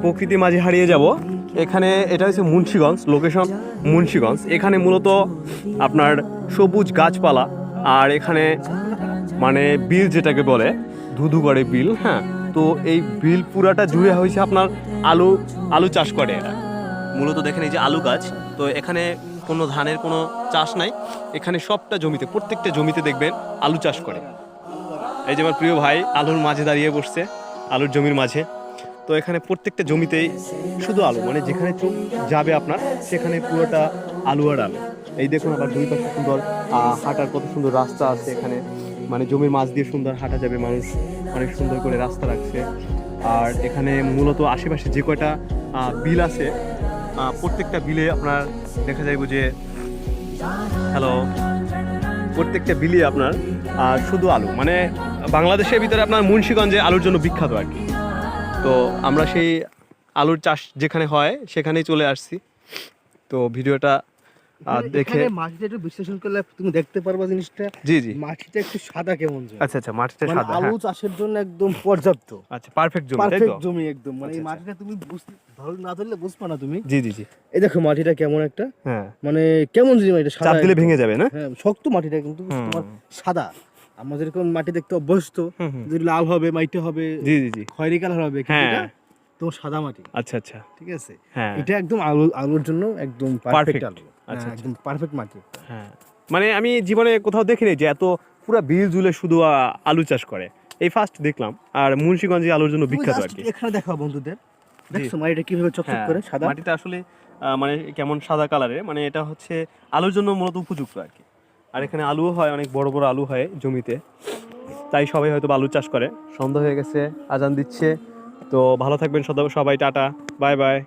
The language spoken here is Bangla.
প্রকৃতির মাঝে হারিয়ে যাব। এখানে এটা হচ্ছে মুন্সিগঞ্জ, লোকেশন মুন্সিগঞ্জ। এখানে মূলত আপনার সবুজ গাছপালা, আর এখানে মানে বিল যেটাকে বলে ধুধুগড়ে বিল। হ্যাঁ, তো এই বিল পুরাটা জুড়ে হয়েছে আপনার আলু চাষ করে এরা। মূলত দেখেন এই যে আলু গাছ, তো এখানে কোনো ধানের কোনো চাষ নাই, এখানে সবটা জমিতে, প্রত্যেকটা জমিতে দেখবেন আলু চাষ করে। এই যে আমার প্রিয় ভাই আলুর মাঝে দাঁড়িয়ে বসছে, আলুর জমির মাঝে। তো এখানে প্রত্যেকটা জমিতেই শুধু আলু, মানে যেখানে চোখ যাবে আপনার সেখানে পুরোটা আলু আর আলু। এই দেখুন আবার দুই পাশে সুন্দর হাঁটার কত সুন্দর রাস্তা আছে এখানে, মানে জমির মাঝ দিয়ে সুন্দর হাঁটা যাবে, মানুষ অনেক সুন্দর করে রাস্তা রাখছে। আর এখানে মূলত আশেপাশে যে কয়টা বিল আছে, প্রত্যেকটা বিলে আপনার দেখা যাইব যে প্রত্যেকটা বিলে আপনার শুধু আলু, মানে বাংলাদেশের ভিতরে আপনার মুন্সিগঞ্জে আলুর জন্য বিখ্যাত আর কি। তো আমরা সেই আলুর চাষ যেখানে হয় সেখানেই চলে আসছি। তো ভিডিওটা দেখে মাটিটা একটু বিশ্লেষণ করলে তুমি দেখতে পারবা জিনিসটা। জি জি, মাটিটা একটু সাদা কেমন যায়। আচ্ছা, মাটিটা সাদা, আলু চাষের জন্য একদম পর্যাপ্ত। আচ্ছা, পারফেক্ট জমি, তাই তো? পারফেক্ট জমি একদম, মানে এই মাটিটা তুমি না ধরলে বুঝবা না তুমি। জি জি জি, এই দেখো মাটিটা কেমন একটা, হ্যাঁ, মানে কেমন জিনিস, এটা সাদা, চাপ দিলে ভেঙে যাবে না? হ্যাঁ, শক্ত মাটিটা কিন্তু তোমার সাদা। আমরা যেরকম মাটি দেখতে অভ্যস্ত, যদি লাল হবে, মাইটে হবে, জি জি জি, খয়েরি কালার হবে, কিন্তু হ্যাঁ, এটা তোমার সাদা মাটি। আচ্ছা আচ্ছা, ঠিক আছে, হ্যাঁ, এটা একদম আলুর জন্য একদম পারফেক্ট আলু। আচ্ছা, একদম পারফেক্ট মাটি। হ্যাঁ, মানে আমি জীবনে কোথাও দেখিনি যে এত পুরো বিল জুলে শুধু আলু চাষ করে, এই ফার্স্ট দেখলাম। আর মুন্সিগঞ্জে আলুর জন্য বিখ্যাত আর কি। এখানে দেখাও বন্ধুদের, দেখছো মাটিটা কিভাবে চকচক করে সাদা। মাটিটা আসলে মানে কেমন সাদা কালারের, মানে এটা হচ্ছে আলুর জন্য মূলত উপযুক্ত আর কি। আর এখানে আলুও হয়, অনেক বড় বড় আলু হয় জমিতে, তাই সবাই হয়তো আলু চাষ করে। সন্ধ্যা হয়ে গেছে, আজান দিচ্ছে। তো ভালো থাকবেন সবাই, টাটা, বাই বাই।